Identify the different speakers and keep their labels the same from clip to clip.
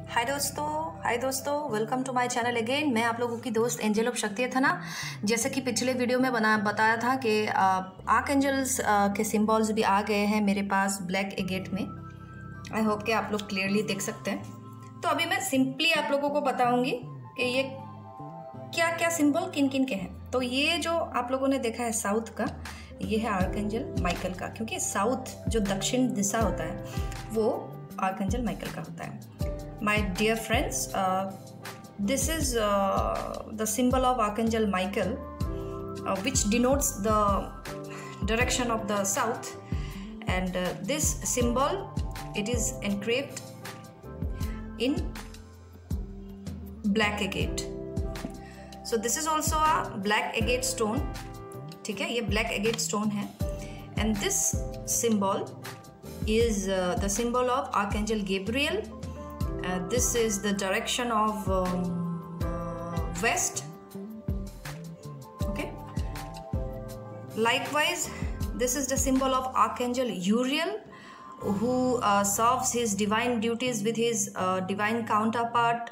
Speaker 1: हाय दोस्तों, welcome to my channel again. मैं आप लोगों की दोस्त एंजल ऑफ शक्ति था ना। जैसे कि पिछले वीडियो में बताया था कि आर्क एंजल्स के सिंबल्स भी आ गए हैं मेरे पास ब्लैक एगेट में। आई होप कि आप लोग क्लियरली देख सकते हैं। तो अभी मैं सिंपली आप लोगों को बताऊंगी कि ये क्या क्या सिंबल किन किन के हैं। तो ये जो आप लोगों ने देखा है साउथ का, ये है आर्क एंजल माइकल का, क्योंकि साउथ जो दक्षिण दिशा होता है वो आर्क एंजल माइकल का होता है। My dear friends, this is the symbol of Archangel Michael, which denotes the direction of the south, and this symbol, it is engraved in black agate. So this is also a black agate stone. ठीक है, ये black agate stone है, and this symbol is the symbol of Archangel Gabriel. This is the direction of west. Okay. Likewise, this is the symbol of Archangel Uriel, who serves his divine duties with his divine counterpart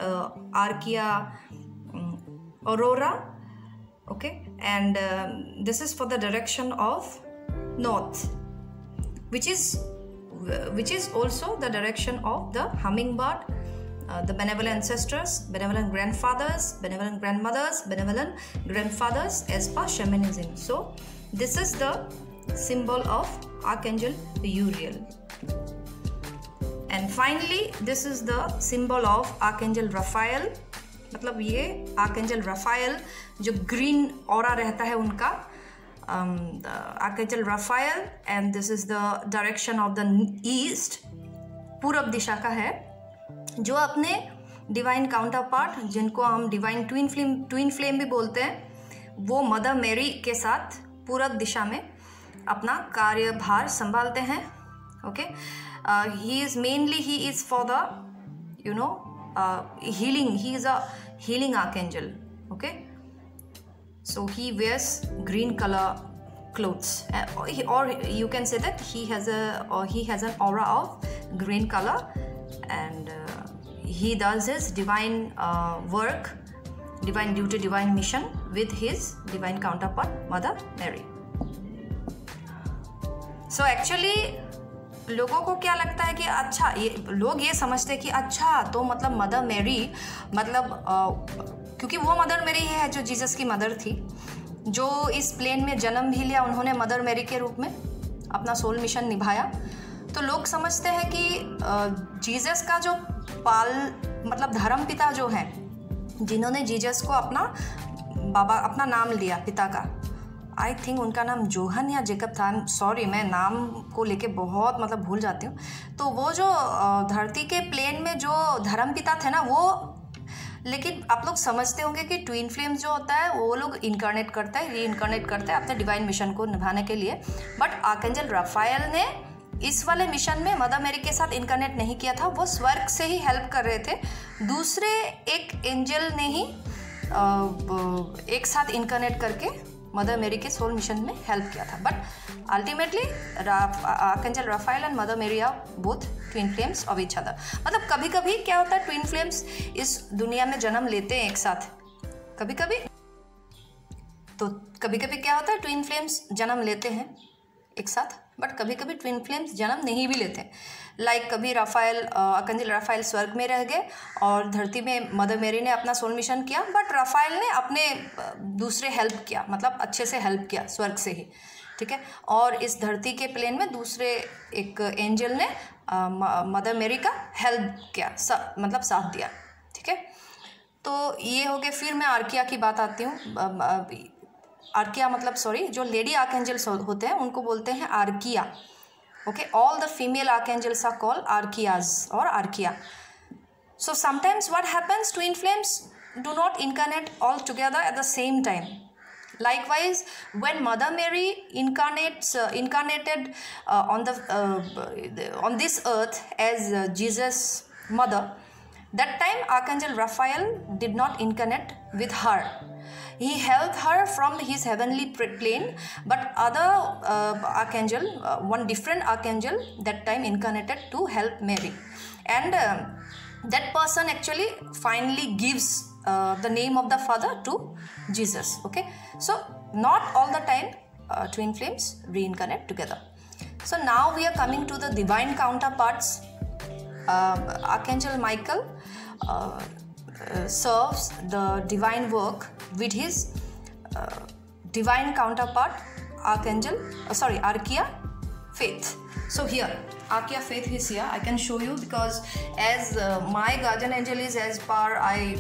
Speaker 1: Arkia Aurora. Okay, and this is for the direction of north, which is also the direction of the hummingbird, the benevolent ancestors, benevolent grandfathers, benevolent grandmothers, benevolent grandfathers as per shamanism. So this is the symbol of Archangel Uriel. And finally, this is the symbol of Archangel Raphael. मतलब ये Archangel Raphael जो green aura रहता है उनका, the Archangel Raphael, and this is the direction of the east, पूरब दिशा का है, जो अपने डिवाइन काउंटरपार्ट, जिनको हम डिवाइन ट्विन फ्लेम भी बोलते हैं, वो मदर मैरी के साथ पूरब दिशा में अपना कार्यभार संभालते हैं. Okay, he is for the healing. He is a healing archangel. Okay. So he wears green color clothes, or you can say that he has an aura of green color, and he does his divine work, divine duty, divine mission with his divine counterpart Mother Mary. So actually लोगों को क्या लगता है कि अच्छा, लोग ये समझते हैं कि अच्छा तो मतलब मदर मैरी, मतलब क्योंकि वो मदर मैरी है जो जीसस की मदर थी, जो इस प्लेन में जन्म भी लिया, उन्होंने मदर मैरी के रूप में अपना सोल मिशन निभाया. तो लोग समझते हैं कि जीसस का जो मतलब धर्म पिता जो है, जिन्होंने जीसस को अपना नाम लिया पिता का, आई थिंक उनका नाम जोहन या जेकब था. सॉरी, मैं नाम को लेके बहुत मतलब भूल जाती हूँ. तो वो जो धरती के प्लेन में जो धर्म पिता थे ना, वो, लेकिन आप लोग समझते होंगे कि ट्विन फ्लेम्स जो होता है वो लोग इनकारनेट करता है, रीइनकारनेट करता है अपने डिवाइन मिशन को निभाने के लिए. बट आर्कएंजल राफाएल ने इस वाले मिशन में मदर मैरी के साथ इनकारनेट नहीं किया था, वो स्वर्ग से ही हेल्प कर रहे थे. दूसरे एक एंजल ने ही एक साथ इनकारनेट करके मदर मैरी के सोल मिशन में हेल्प किया था. But ultimately Archangel Raphael and Mother Mary are both twin flames of each other. मतलब कभी कभी क्या होता है, ट्विन फ्लेम्स इस दुनिया में जन्म लेते हैं एक साथ, कभी कभी क्या होता है, ट्विन फ्लेम्स जन्म लेते हैं एक साथ, बट कभी कभी ट्विन फ्लेम्स जन्म नहीं भी लेते हैं. लाइक कभी आर्कएंजल राफाएल स्वर्ग में रह गए और धरती में मदर मैरी ने अपना सोल मिशन किया, बट राफाएल ने अपने दूसरे हेल्प किया, मतलब अच्छे से हेल्प किया स्वर्ग से ही. ठीक है, और इस धरती के प्लेन में दूसरे एक एंजल ने मदर मैरी का हेल्प किया, मतलब साथ दिया. ठीक है, तो ये हो गए. फिर मैं आर्किया की बात आती हूँ. आर्किया मतलब जो लेडी आर्कएंजल्स होते हैं उनको बोलते हैं Archeia. Okay, all the female archangels are called Archeias और Archeia. So sometimes what happens, twin flames do not incarnate all together at the same time. Likewise, when Mother Mary incarnated on this earth as Jesus' mother, that time Archangel Raphael did not incarnate with her. He helped her from his heavenly plane, but other one different archangel that time incarnated to help Mary. And that person actually finally gives the name of the Father to Jesus. Okay, so not all the time twin flames reincarnate together. So now we are coming to the divine counterparts. Archangel Michael serves the divine work with his divine counterpart Archaea Faith. So here Archaea Faith is here. I can show you because as my guardian angel is as per I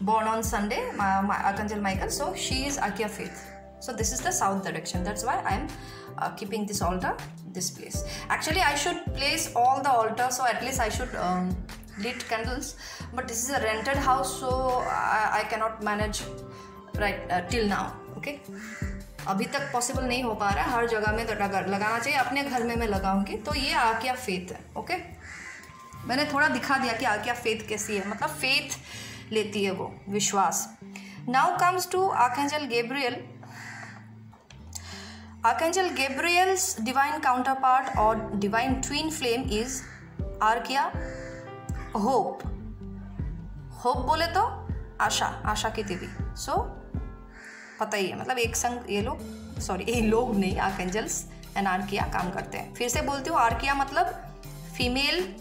Speaker 1: born on Sunday, my Archangel Michael, so she is Archaea Faith. So this is the south direction. That's why I am keeping this altar this place. Actually I should place all the altars, so at least I should lit candles, but this is a rented house, so I cannot manage right till now. Okay, अभी तक possible नहीं हो पा रहा है, हर जगह में लगाना चाहिए, अपने घर में मैं लगाऊंगी। तो ये आर्किया फेथ है। ओके, मैंने थोड़ा दिखा दिया कि आर्किया फेथ कैसी है, मतलब फेथ लेती है वो, विश्वास। Now comes to archangel Gabriel. Archangel Gabriel's divine counterpart और divine twin flame is Archeia Hope. Hope बोले तो आशा, आशा की देवी। सो पता ही है, मतलब एक संग ये लोग नहीं, आर्कएंजल्स एंड आर्किया काम करते हैं। फिर से बोलती हूँ, आर्किया मतलब फीमेल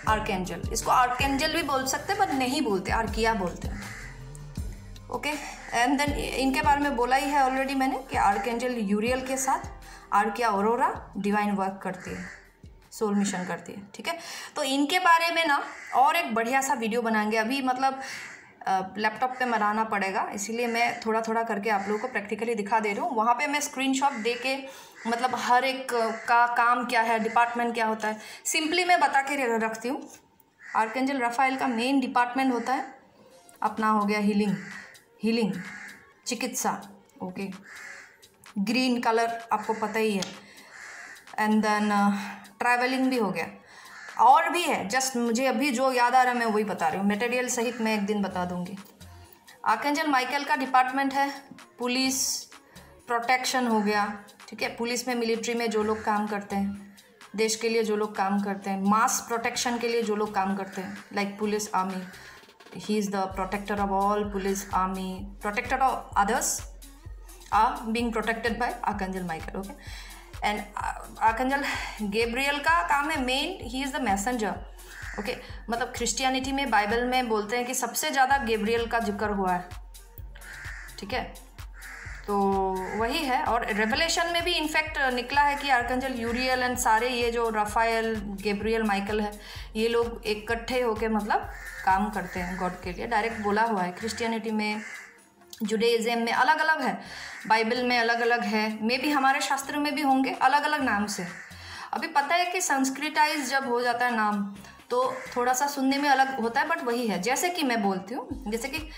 Speaker 1: आर्कएंजल। इसको आर्कएंजल भी बोल सकते हैं, पर नहीं बोलते, आर्किया बोलते हैं। ओके, एंड देन इनके बारे में बोला ही है ऑलरेडी मैंने कि आर्कएंजल यूरियल के साथ आर्किया ऑरोरा डिवाइन वर्क करती है, सोल मिशन करती है। ठीक है, तो इनके बारे में ना और एक बढ़िया सा वीडियो बनाएंगे। अभी मतलब लैपटॉप पे बनाना पड़ेगा, इसीलिए मैं थोड़ा थोड़ा करके आप लोगों को प्रैक्टिकली दिखा दे रही हूँ। वहाँ पे मैं स्क्रीनशॉट दे के, मतलब हर एक का काम क्या है, डिपार्टमेंट क्या होता है, सिंपली मैं बता के रखती हूँ। आर्कएंजल रफाएल का मेन डिपार्टमेंट होता है अपना, हो गया हीलिंग, चिकित्सा। ओके, ग्रीन कलर आपको पता ही है। एंड देन ट्रैवलिंग भी हो गया, और भी है, जस्ट मुझे अभी जो याद आ रहा है मैं वही बता रही हूँ। मटेरियल सहित मैं एक दिन बता दूंगी। आर्कएंजल माइकल का डिपार्टमेंट है पुलिस, प्रोटेक्शन हो गया। ठीक है, पुलिस में, मिलिट्री में जो लोग काम करते हैं, देश के लिए जो लोग काम करते हैं, मास प्रोटेक्शन के लिए जो लोग काम करते हैं, like police, army, he is the protector of all police, army, protector of others are being protected by Archangel Michael. Okay, and Archangel Gabriel का काम है main, he is the messenger. Okay, मतलब क्रिश्चियनिटी में, Bible में बोलते हैं कि सबसे ज़्यादा गैब्रियल का जिक्र हुआ है। ठीक है, तो वही है। और रेवलेशन में भी इनफैक्ट निकला है कि आर्कएंजल यूरियल एंड सारे ये जो रफाएल, गैब्रियल, माइकल है, ये लोग इकट्ठे होकर मतलब काम करते हैं गॉड के लिए। डायरेक्ट बोला हुआ है। क्रिश्चियनिटी में, जुडाइज्म में अलग अलग है, बाइबल में अलग अलग है, मे भी हमारे शास्त्र में भी होंगे अलग अलग नाम से। अभी पता है कि संस्कृताइज जब हो जाता है नाम तो थोड़ा सा सुनने में अलग होता है, बट वही है। जैसे कि मैं बोलती हूँ, जैसे कि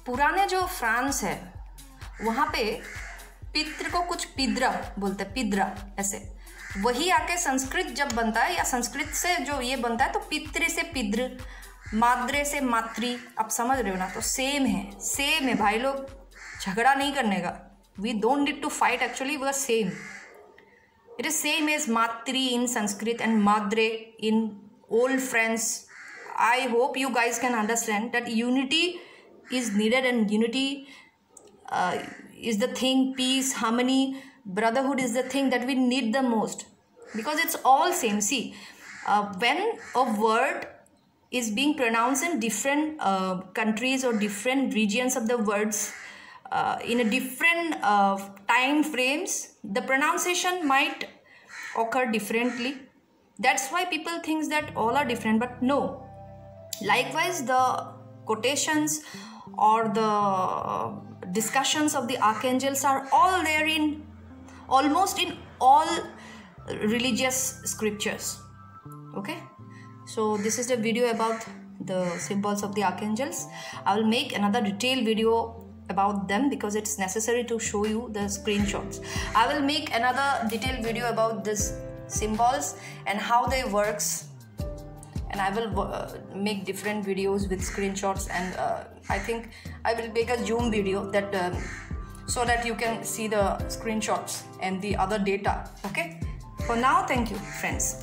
Speaker 1: पुराने जो फ्रांस है वहाँ पे पितृ को कुछ पिद्रा बोलते हैं, पिद्रा ऐसे। वही आके संस्कृत जब बनता है या संस्कृत से जो ये बनता है तो पितृ से पिद्र, माद्रे से मातृ, आप समझ रहे हो ना। तो सेम है भाई लोग, झगड़ा नहीं करने का। We don't need to fight, actually we are same. It is same as मातृ इन संस्कृत एंड माद्रे in old French. I hope you guys can understand that unity is needed, and unity is the thing, peace, harmony, brotherhood is the thing that we need the most, because it's all same. See, when a word is being pronounced in different countries or different regions of the words in a different time frames, the pronunciation might occur differently. That's why people think that all are different, but no. Likewise, the quotations or the discussions of the archangels are all there in almost in all religious scriptures. Okay, so this is the video about the symbols of the archangels. I will make another detailed video about them because it's necessary to show you the screenshots. I will make another detailed video about this symbols and how they works, and I will make different videos with screenshots, and I think I will make a Zoom video that so that you can see the screenshots and the other data. Okay, for now, thank you friends.